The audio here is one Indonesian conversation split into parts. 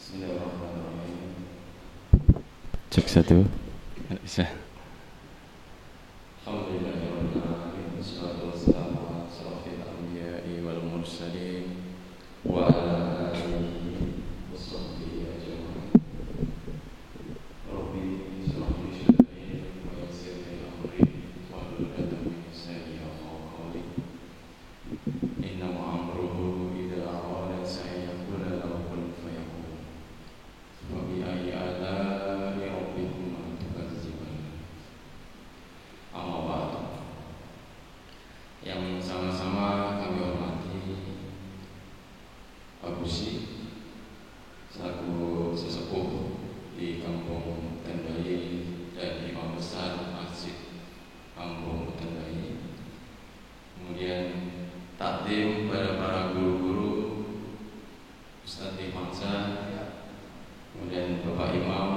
Bismillahirrahmanirrahim. Cek satu. Bisa. Alhamdulillahirabbil alamin. Wassalatu wassalamu ala asyrofil anbiya'i wal mursalin wa ala alihi washabbihi ajma'in. Rabbi shrah li sadri wa yassir li amri wahlul 'uqdatam min lisani yafqahu qawli. Innahu amruhu idza arada sayaqulu lahu kun fayakun. Wa bi ayyi ala'i rabbikuma tukadziban. Amma ba'd. Yang sama-sama kami hormati Pak Gusi selaku sesepuh di Kampung Tendai dan Imam Besar Masjid Kampung Tendai. Kemudian takdim pada para guru-guru, Ustadz Dimangsa, kemudian Bapak Imam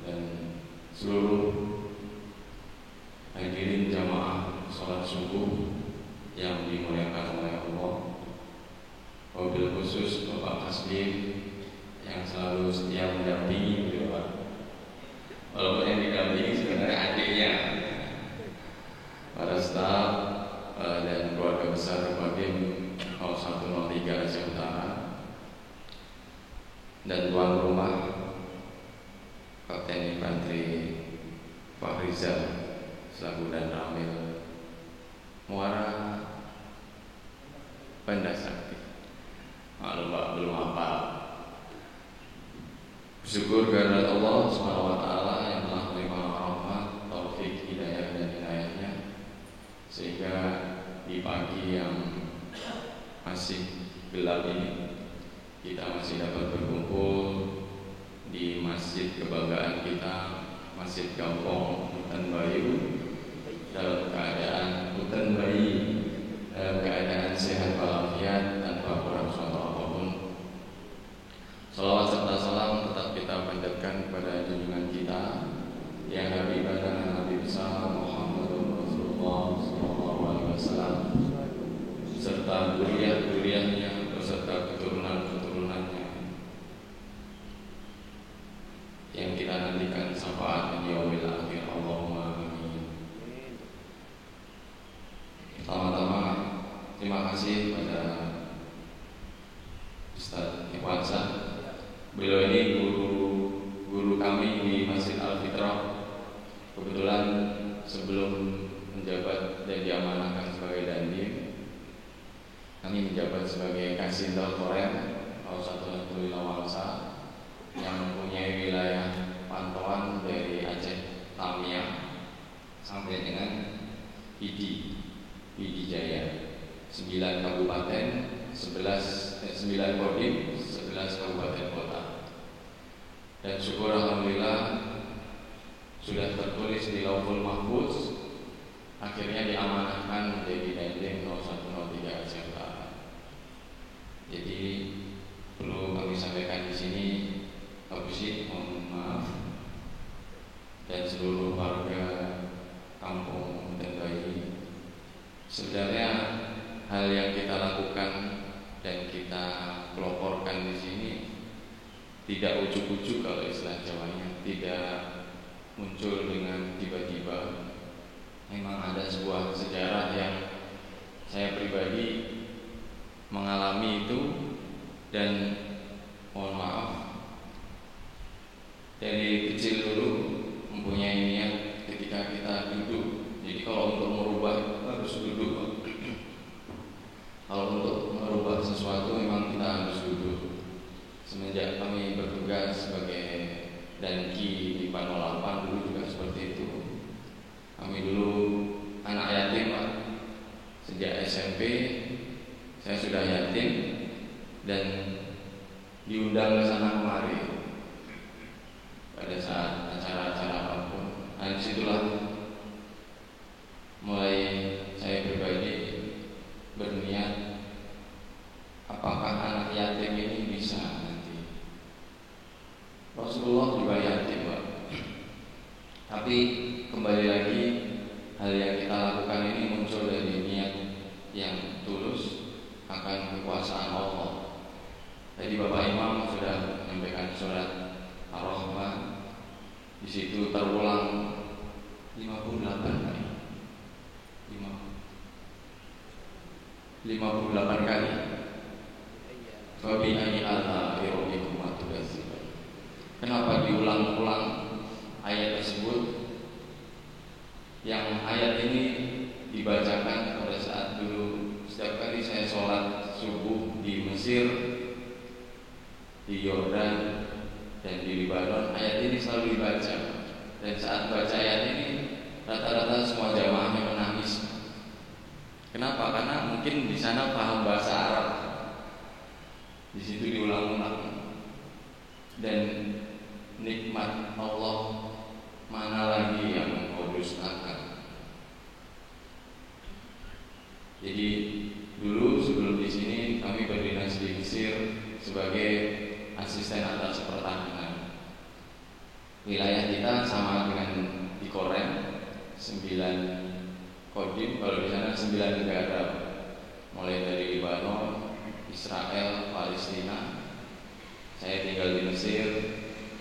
dan seluruh hadirin jamaah sholat subuh yang dimuliakan oleh Allah. Wabil khusus Bapak Kasdim yang selalu setia mendampingi beliau. Walaupun yang didampingi sebenarnya adiknya, para staf dan keluarga besar Babim 0103 Aceh Utara, dan tuan rumah Kapten Infanteri Pak Rizal selaku dan Ramil Muara Banda Sakti. Maklum Pak, belum hafal. Bersyukur kepada Allah SWT yang telah memberikan rahmat, taufik, hidayah dan inayahnya, sehingga di pagi yang masih gelap ini kita masih dapat berkumpul di masjid kebanggaan kita, Masjid Kampung Hutan Bayu, dalam keadaan hutan bayi, dalam keadaan sehat walafiat tanpa kurang suatu apapun. Salawat serta salam tetap kita panjatkan kepada junjungan kita yang Habibah dan Nabi besar Muhammadur Rasulullah SAW, serta dzurriyyah-dzurriyyahnya beserta keturunan-keturunannya yang kita nantikan syafaat di yaumil akhir. Allahumma amin. Pertama-tama terima kasih pada Ustadz Ikhwansa. Beliau ini guru kami di Masjid Al-Fitrah. Kebetulan sebelum menjabat dan diamanahkan sebagai dandim, kami menjabat sebagai Kasih Doktoren Al-Satu Lawangsa yang mempunyai wilayah pantauan dari Aceh Tamiang sampai dengan Pidi Jaya, 9 kabupaten, 9 kodim, 11 kabupaten kota. Dan syukur alhamdulillah sudah tertulis di Lauhul Mahfuz, akhirnya diamanahkan menjadi dandim 0103 Aceh Utara. Jadi perlu kami sampaikan di sini, Pak Gusi, mohon maaf, dan seluruh warga Kampung Tendai. Sebenarnya hal yang kita lakukan dan kita peloporkan di sini tidak ujuk-ujuk, kalau istilah Jawanya, tidak muncul dengan tiba-tiba. Memang ada sebuah sejarah yang saya pribadi mengalami itu, dan mohon maaf, dari kecil dulu mempunyai niat ketika kita duduk. Jadi kalau untuk merubah harus duduk. Kalau untuk merubah sesuatu memang kita harus duduk. Semenjak kami bertugas sebagai danki di Panolapan dulu juga seperti itu. Kami dulu anak yatim, Pak. Sejak SMP saya sudah yatim dan diundang ke sana kemari pada saat acara-acara apapun. Dan disitulah mulai saya pribadi berniat, apakah anak yatim ini bisa nanti. Rasulullah juga yatim, Pak. Tapi kembali lagi, hal yang kita lakukan ini muncul dari niat yang tulus akan kekuasaan Allah. Tadi Bapak Imam sudah menyampaikan situ terulang 58 kali. 58 kali. Fabi'ayyi ala'i rabbikum tukadziban. Kenapa diulang-ulang ayat tersebut? Yang ayat ini dibacakan pada saat dulu setiap kali saya sholat subuh di Mesir, di Yordan, dan di Libanon, ayat ini selalu dibaca. Dan saat baca ayat ini rata-rata semua jamaahnya menangis. Kenapa? Karena mungkin di sana paham bahasa Arab. Di situ diulang-ulang. Dan nikmat Allah mana lagi yang engkau dustakan. Jadi dulu sebelum di sini kami berdinas di Mesir sebagai asisten atas pertahanan. Wilayah kita sama dengan di Korea, 9 kodim, kalau di sana 9 negara, mulai dari Libanon, Israel, Palestina. Saya tinggal di Mesir,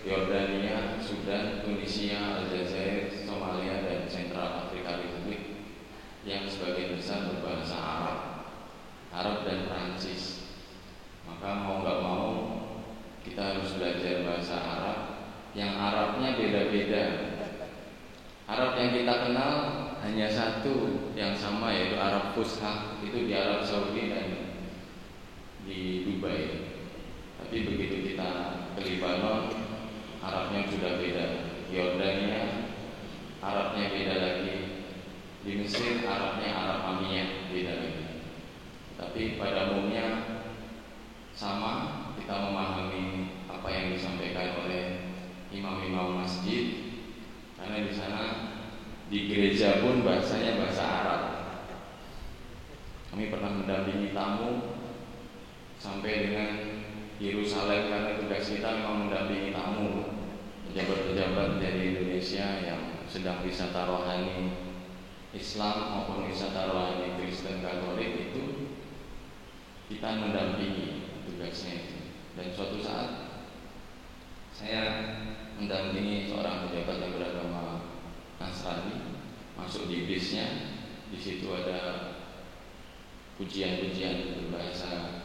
Yordania, Sudan, Tunisia, Aljazair, Somalia, dan Sentral Afrika Republik yang sebagian besar berbahasa Arab dan Prancis. Maka mau nggak mau kita harus belajar bahasa Arab, yang Arabnya beda-beda. Arab yang kita kenal hanya satu yang sama, yaitu Arab Fusha, itu di Arab Saudi dan di Dubai. Tapi begitu kita ke Libanon, Arabnya sudah beda. Yordania, Arabnya beda lagi. Di Mesir, Arabnya Arab Amiyah, beda lagi. Tapi pada umumnya sama, kita memahami apa yang disampaikan oleh imam-imam masjid. Karena di sana di gereja pun bahasanya bahasa Arab. Kami pernah mendampingi tamu sampai dengan Yerusalem, karena tugas kita memang mendampingi tamu, pejabat-pejabat dari Indonesia yang sedang wisata rohani Islam maupun wisata rohani Kristen Katolik, itu kita mendampingi tugasnya itu. Dan suatu saat saya mendampingi seorang pejabat yang beragama Nasrani masuk di bisnya. Di situ ada pujian-pujian berbahasa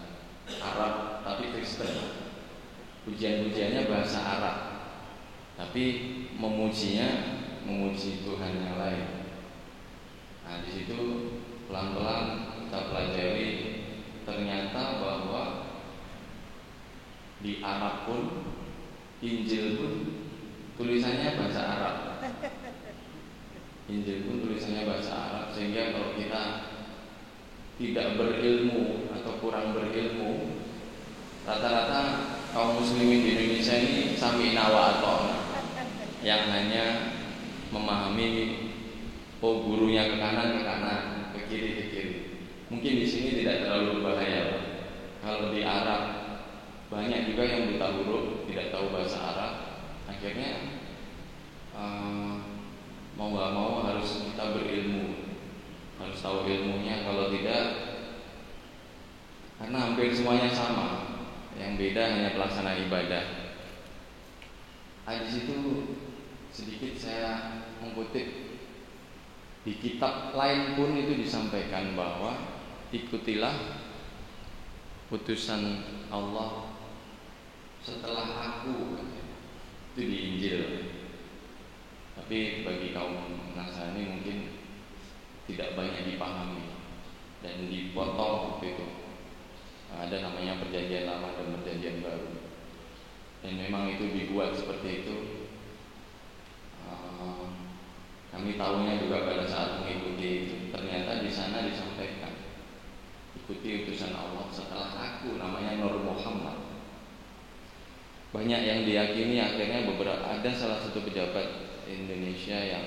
Arab tapi Kristen. Pujian-pujiannya bahasa Arab, tapi memuji Tuhan yang lain. Nah, di situ pelan-pelan kita pelajari ternyata bahwa di Arab pun, Injil pun tulisannya bahasa Arab. Injil pun tulisannya bahasa Arab, sehingga kalau kita tidak berilmu atau kurang berilmu, rata-rata kaum muslimin di Indonesia ini sami'na wa ata'na, yang hanya memahami gurunya ke kanan, ke kiri. Mungkin di sini tidak terlalu bahaya. Kalau di Arab banyak juga yang buta huruf, tidak tahu bahasa Arab. Akhirnya mau nggak mau harus kita berilmu, harus tahu ilmunya. Kalau tidak, karena hampir semuanya sama, yang beda hanya pelaksana ibadah. Di situ sedikit saya mengutip, di kitab lain pun itu disampaikan bahwa ikutilah putusan Allah setelah aku, itu di Injil. Tapi bagi kaum Nasrani mungkin tidak banyak dipahami dan dipotong waktu itu. Ada namanya perjanjian lama dan perjanjian baru, dan memang itu dibuat seperti itu. Kami tahunya juga pada saat mengikuti itu, ternyata di sana disampaikan ikuti utusan Allah setelah aku, namanya Nur Muhammad. Banyak yang diyakini. Akhirnya ada salah satu pejabat Indonesia yang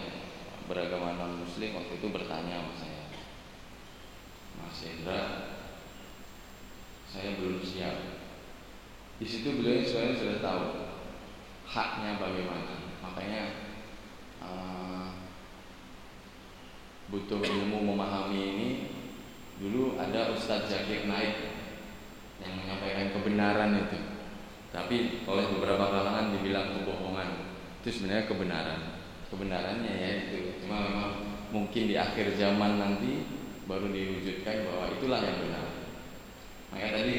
beragama non Muslim waktu itu bertanya sama saya, Mas Hendra, saya belum siap. Di situ beliau sebenarnya sudah tahu haknya bagaimana, makanya butuh ilmu memahami ini. Dulu ada Ustadz Zakir Naik yang menyampaikan kebenaran itu, tapi oleh beberapa kalangan dibilang kebohongan. Itu sebenarnya kebenarannya ya itu. Cuma memang mungkin di akhir zaman nanti baru diwujudkan bahwa itulah yang benar. Makanya tadi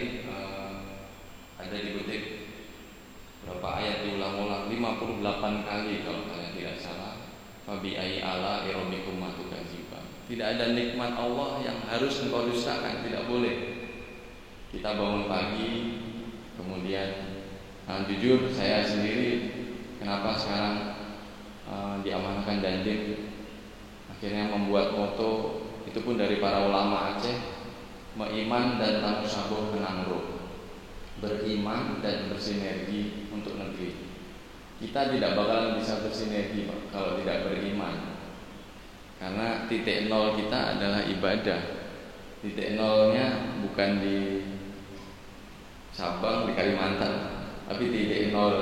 ada dikutip berapa ayat diulang-ulang 58 kali kalau saya tidak salah. Fabi ayyi ala rabbikum tukadziban. Tidak ada nikmat Allah yang harus engkau dustakan, tidak boleh. Kita bangun pagi, kemudian jujur saya sendiri kenapa sekarang diamanahkan Dandim, akhirnya membuat moto itu pun dari para ulama Aceh, beriman dan tamusabuh kenangro, beriman dan bersinergi untuk negeri. Kita tidak bakalan bisa bersinergi kalau tidak beriman, karena titik nol kita adalah ibadah. Titik nolnya bukan di Sabang, di Kalimantan, tapi titik nol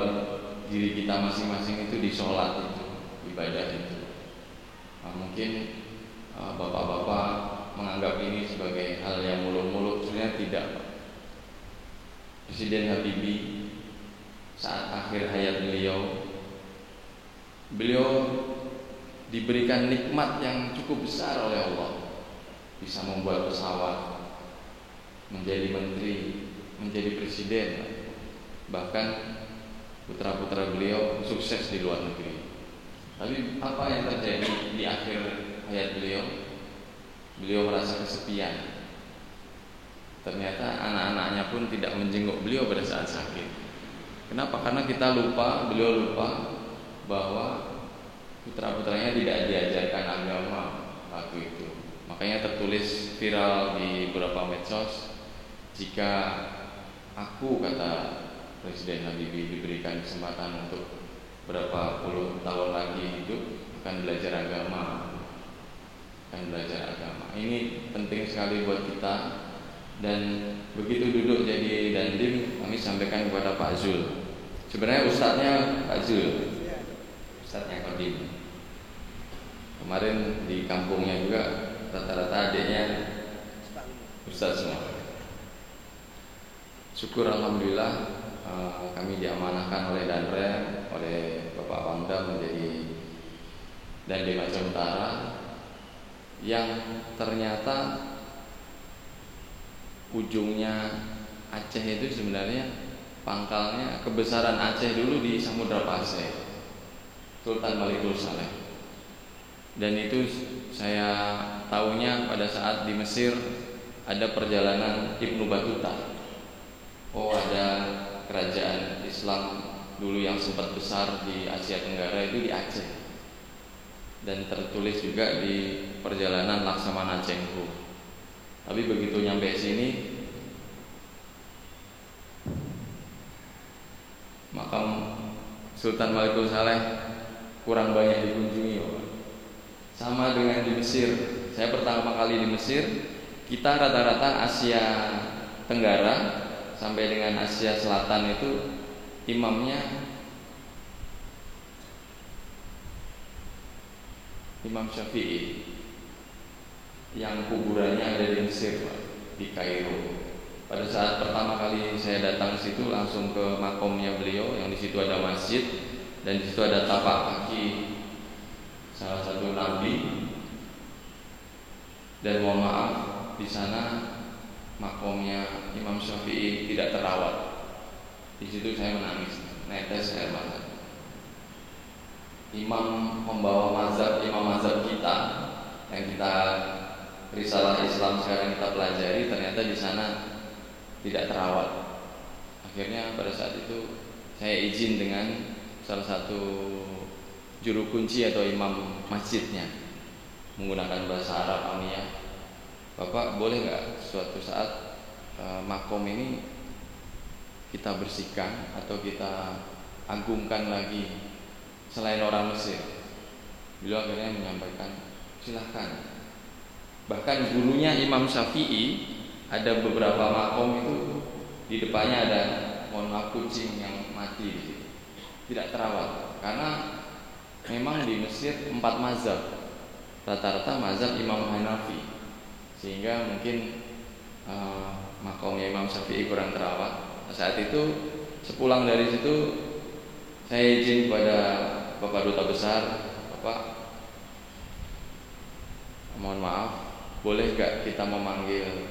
diri kita masing-masing itu di sholat itu, ibadah itu. Mungkin bapak-bapak menganggap ini sebagai hal yang muluk-muluk, sebenarnya tidak. Presiden Habibie saat akhir hayat beliau diberikan nikmat yang cukup besar oleh Allah, bisa membuat pesawat, menjadi menteri, menjadi presiden, bahkan putra-putra beliau sukses di luar negeri. Tapi apa yang terjadi di akhir hayat beliau? Beliau merasa kesepian. Ternyata anak-anaknya pun tidak menjenguk beliau pada saat sakit. Kenapa? Karena beliau lupa bahwa putra-putranya tidak diajarkan agama waktu itu. Makanya tertulis viral di beberapa medsos, jika aku, kata Presiden Habibie, diberikan kesempatan untuk berapa puluh tahun lagi hidup, akan belajar agama. Ini penting sekali buat kita. Dan begitu duduk jadi Dandim, kami sampaikan kepada Pak Zul. Sebenarnya ustadznya Pak Zul, ustadznya Kodim. Kemarin di kampungnya juga rata-rata adiknya ustadz semua. Syukur alhamdulillah kami diamanahkan oleh Danre, oleh Bapak Pangdam menjadi Dandim Aceh Utara, yang ternyata ujungnya Aceh itu sebenarnya pangkalnya, kebesaran Aceh dulu di Samudra Pasai, Sultan Malikul Saleh. Dan itu saya tahunya pada saat di Mesir ada perjalanan Ibnu Battuta. Oh, ada kerajaan Islam dulu yang sempat besar di Asia Tenggara itu di Aceh. Dan tertulis juga di perjalanan Laksamana Chengho. Tapi begitu nyampe sini, makam Sultan Malikul Saleh kurang banyak dikunjungi. Sama dengan di Mesir. Saya pertama kali di Mesir, kita rata-rata Asia Tenggara sampai dengan Asia Selatan itu imamnya Imam Syafi'i, yang kuburannya ada di Mesir, di Kairo. Pada saat pertama kali saya datang ke situ, langsung ke makomnya beliau, yang di situ ada masjid dan di situ ada tapak kaki salah satu nabi. Dan mohon maaf, di sana makomnya Imam Syafi'i tidak terawat. Di situ saya menangis, netes air mata. Imam mazhab kita yang kita risalah Islam sekarang kita pelajari, ternyata di sana tidak terawat. Akhirnya pada saat itu saya izin dengan salah satu juru kunci atau imam masjidnya, menggunakan bahasa Arab Amiyah. Bapak boleh nggak suatu saat makom ini kita bersihkan atau kita agungkan lagi selain orang Mesir? Beliau akhirnya menyampaikan silahkan. Bahkan gurunya Imam Syafi'i ada beberapa makom itu di depannya ada, mohon maaf, kucing yang mati, tidak terawat. Karena memang di Mesir 4 mazhab, rata-rata mazhab Imam Hanafi, sehingga mungkin makomnya Imam Syafi'i kurang terawat. Saat itu sepulang dari situ saya izin kepada Bapak Duta Besar, Bapak, mohon maaf, boleh gak kita memanggil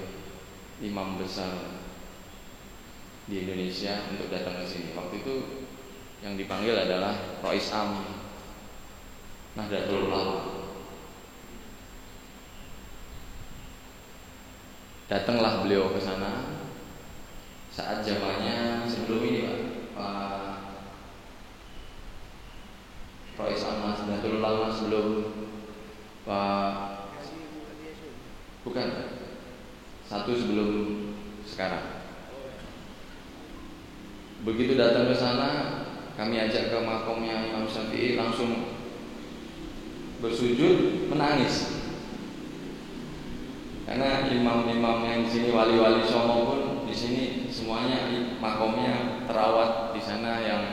imam besar di Indonesia untuk datang ke sini? Waktu itu yang dipanggil adalah Rois Am Nahdlatul Ulama. Datanglah beliau ke sana saat zamannya sebelum ini, Pak Rois Am Nahdlatul Ulama, sebelum Pak, bukan, satu sebelum sekarang. Begitu datang ke sana, kami ajak ke makomnya Imam Syafi'i, langsung bersujud, menangis. Karena imam-imam yang di sini, wali-wali Songo pun di sini semuanya makomnya terawat di sana, yang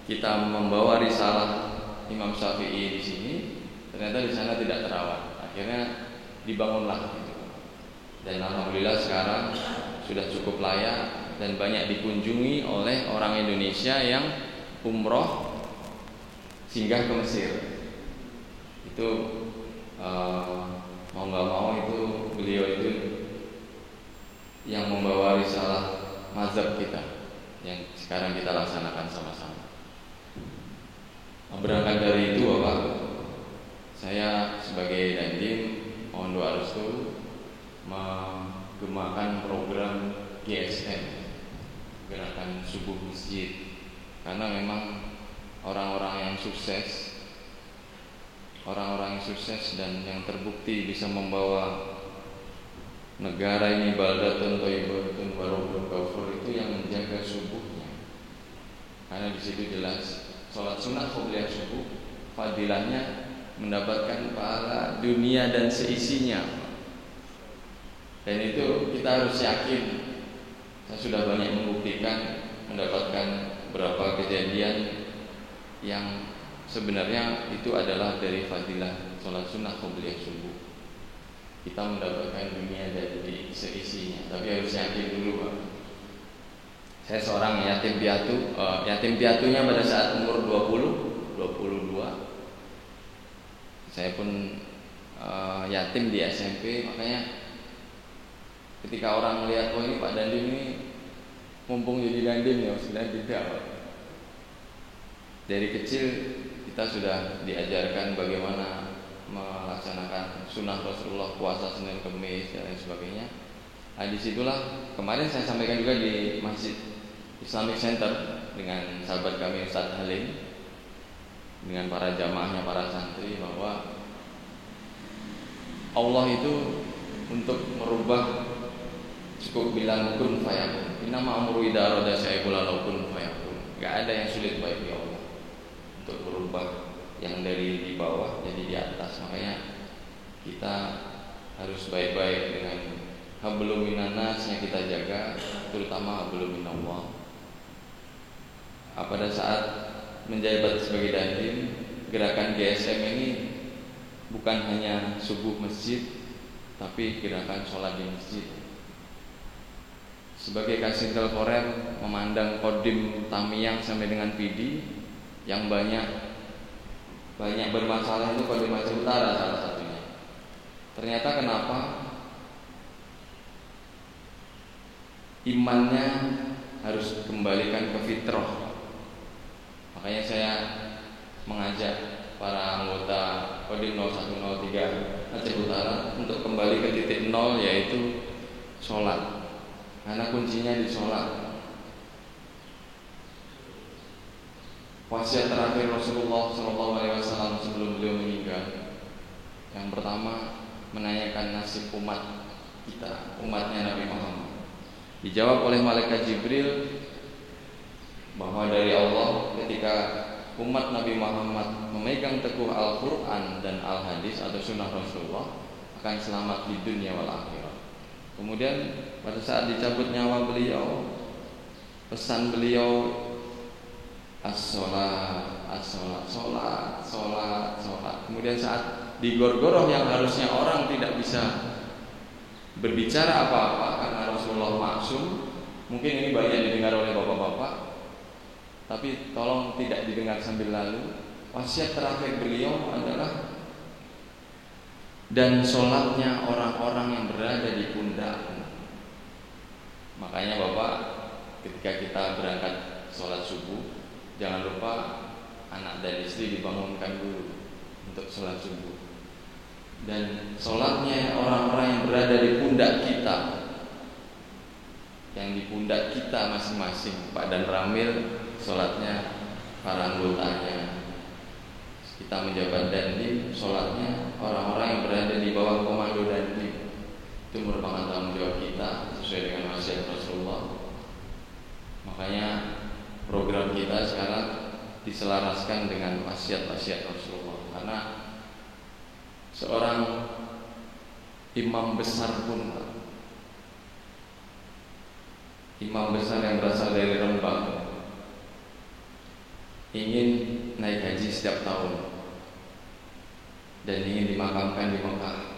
kita membawa risalah Imam Syafi'i di sini, ternyata di sana tidak terawat. Akhirnya dibangunlah gitu. Dan alhamdulillah sekarang sudah cukup layak dan banyak dikunjungi oleh orang Indonesia yang umroh singgah ke Mesir. Itu mau nggak mau itu beliau itu yang membawa risalah mazhab kita yang sekarang kita laksanakan sama-sama. Berangkat dari itu, Bapak, saya sebagai dandim mohon doa restu menggemakan program GSM, Gerakan Subuh Masjid, karena memang orang-orang yang sukses dan yang terbukti bisa membawa negara ini baldatun thayyibatun wa rabbun ghafur, itu yang menjaga subuhnya. Karena di situ jelas salat sunat qobliyah subuh fadilahnya mendapatkan pahala dunia dan seisinya. Dan itu kita harus yakin. Saya sudah banyak membuktikan, mendapatkan beberapa kejadian yang sebenarnya itu adalah dari fadilah sholat sunnah qobliyah subuh. Kita mendapatkan dunia dari seisinya. Tapi harus yakin dulu, Pak. Saya seorang yatim piatu. Yatim piatunya pada saat umur 22. Saya pun yatim di SMP. Makanya ketika orang melihat, oh ini Pak Dandim ini mumpung jadi dandim ya, sudah tidak, Pak. Dari kecil kita sudah diajarkan bagaimana melaksanakan sunnah Rasulullah, puasa Senin Kemis dan lain sebagainya. Nah, disitulah kemarin saya sampaikan juga di Masjid Islamic Center dengan sahabat kami Ustadz Halim, dengan para jamaahnya, para santri, bahwa Allah itu untuk merubah cukup bilang kun fayakun. Inna ma'amuru idza arada syai'un lahu kun fayakun. Gak ada yang sulit bagi Allah untuk merubah yang dari di bawah jadi di atas. Makanya kita harus baik-baik dengan hablum minan nas yang kita jaga, terutama hablum minallah. Pada saat menjabat sebagai dandim, gerakan GSM ini bukan hanya subuh masjid, tapi gerakan sholat di masjid. Sebagai kasih telkorer, memandang kodim Tamiang sampai dengan PD yang banyak bermasalah itu kodim Aceh Utara salah satunya. Ternyata kenapa imannya harus kembalikan ke fitrah. Makanya saya mengajak para anggota kodim 0103 Aceh Utara untuk kembali ke titik nol, yaitu sholat. Karena kuncinya di sholat. Wasiat terakhir Rasulullah SAW sebelum beliau meninggal, yang pertama menanyakan nasib umat kita, umatnya Nabi Muhammad. Dijawab oleh malaikat Jibril bahwa dari Allah, ketika umat Nabi Muhammad memegang teguh Al-Quran dan Al-Hadis atau Sunnah Rasulullah, akan selamat di dunia wal akhirat. Kemudian pada saat dicabut nyawa beliau, pesan beliau as-sholat, as-sholat, sholat, sholat, sholat. Kemudian saat di Gorgoroh yang harusnya orang tidak bisa berbicara apa-apa karena Rasulullah maksum, mungkin ini banyak didengar oleh bapak-bapak, tapi tolong tidak didengar sambil lalu. wasiat terakhir beliau adalah dan sholatnya orang-orang yang berada di pundakmu. Makanya Bapak, ketika kita berangkat sholat subuh, jangan lupa anak dan istri dibangunkan dulu untuk sholat subuh. Dan sholatnya orang-orang yang berada di pundak kita, yang di pundak kita masing-masing. Pak Dan Ramil sholatnya para anggotanya, kita menjabat dandim, sholatnya orang-orang yang berada di bawah komando dandim. Itu merupakan tanggung jawab kita sesuai dengan wasiat Rasulullah. Makanya program kita sekarang diselaraskan dengan wasiat-wasiat Rasulullah. Karena seorang imam besar pun, imam besar yang berasal dari Rembang, ingin naik haji setiap tahun dan ingin dimakamkan di Mekah.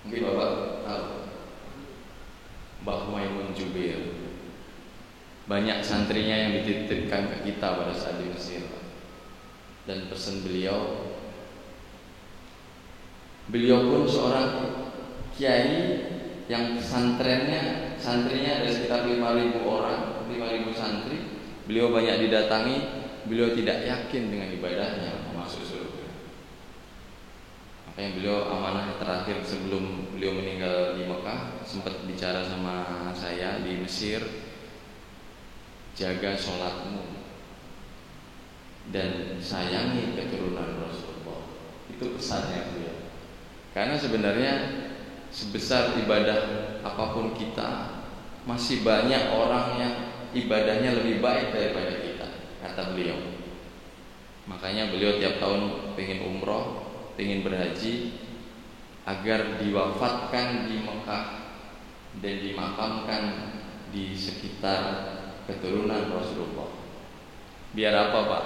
Mungkin Bapak tahu Mbah Maimun Jubir, banyak santrinya yang dititipkan ke kita pada saat di Mesir. Dan pesan beliau pun seorang kiai yang santrinya ada sekitar 5.000 orang, 5.000 santri. Beliau banyak didatangi, beliau tidak yakin dengan ibadahnya masuk surga. Makanya beliau amanah terakhir sebelum beliau meninggal di Mekah, sempat bicara sama saya di Mesir, jaga sholatmu dan sayangi keturunan Rasulullah. Itu pesannya beliau. Karena sebenarnya sebesar ibadah apapun kita, masih banyak orang yang ibadahnya lebih baik daripada kita, kata beliau. Makanya beliau tiap tahun pengen umroh, pengen berhaji, agar diwafatkan di Mekah dan dimakamkan di sekitar keturunan Rasulullah. Biar apa Pak?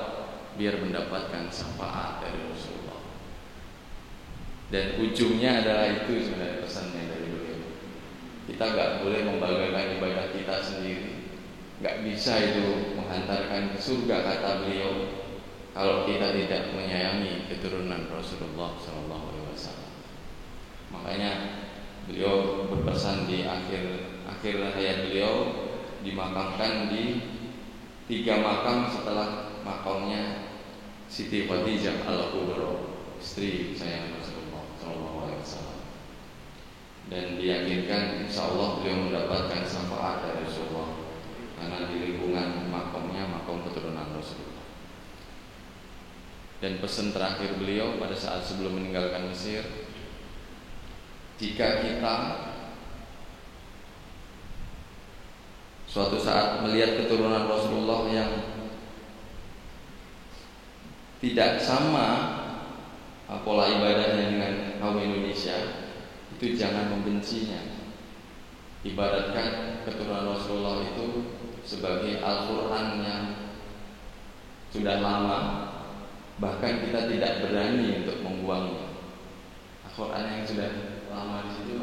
Biar mendapatkan syafaat dari Rasulullah. Dan ujungnya adalah itu sebenarnya pesannya dari beliau. Kita nggak boleh membanggakan ibadah kita sendiri. Nggak bisa itu menghantarkan ke surga, kata beliau, kalau kita tidak menyayangi keturunan Rasulullah SAW. Makanya beliau berpesan di akhir hayat beliau, dimakamkan di 3 makam setelah makamnya Siti Khadijah Al-Kubra, istri sayang Rasulullah SAW. Dan diyakinkan insya Allah beliau mendapatkan syafaat dari Rasulullah, karena di lingkungan makamnya makam keturunan Rasulullah. Dan pesan terakhir beliau pada saat sebelum meninggalkan Mesir, jika kita suatu saat melihat keturunan Rasulullah yang tidak sama pola ibadahnya dengan kaum Indonesia, itu jangan membencinya. Ibaratkan keturunan Rasulullah itu sebagai Al-Quran yang sudah lama, bahkan kita tidak berani untuk membuangnya. Al-Quran yang sudah lama di situ,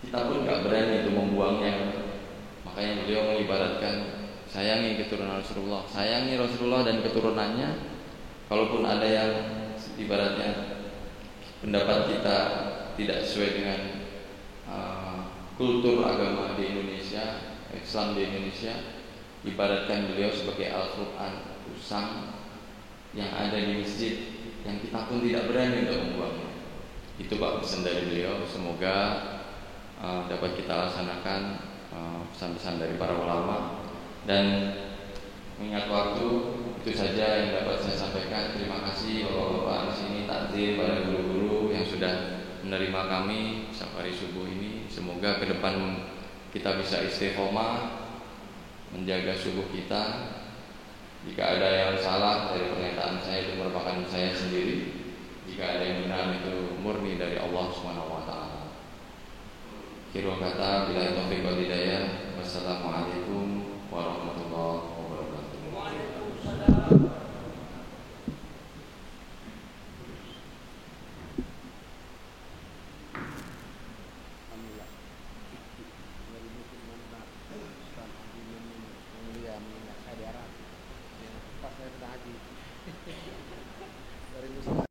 kita pun nggak berani untuk membuangnya. Makanya beliau mengibaratkan, sayangi keturunan Rasulullah, sayangi Rasulullah dan keturunannya. Kalaupun ada yang ibaratnya pendapat kita tidak sesuai dengan kultur agama di Indonesia, Islam di Indonesia, ibaratkan beliau sebagai Al-Quran usang yang ada di masjid, yang kita pun tidak berani untuk membuangnya. Itu Pak pesan dari beliau. Semoga dapat kita laksanakan pesan-pesan dari para ulama. Dan mengingat waktu, itu saja yang dapat saya sampaikan. Terima kasih Bapak-bapak di sini, takdir pada guru-guru yang sudah menerima kami safari subuh ini. Semoga ke depan kita bisa istiqomah menjaga subuh kita. Jika ada yang salah dari pernyataan saya, itu merupakan saya sendiri. Jika ada yang benar, itu murni dari Allah SWT. Akhirul kata, billahi taufiq wal hidayah. Wassalamualaikum warahmatullahi wabarakatuh. Saya di Arab, pas saya sudah haji.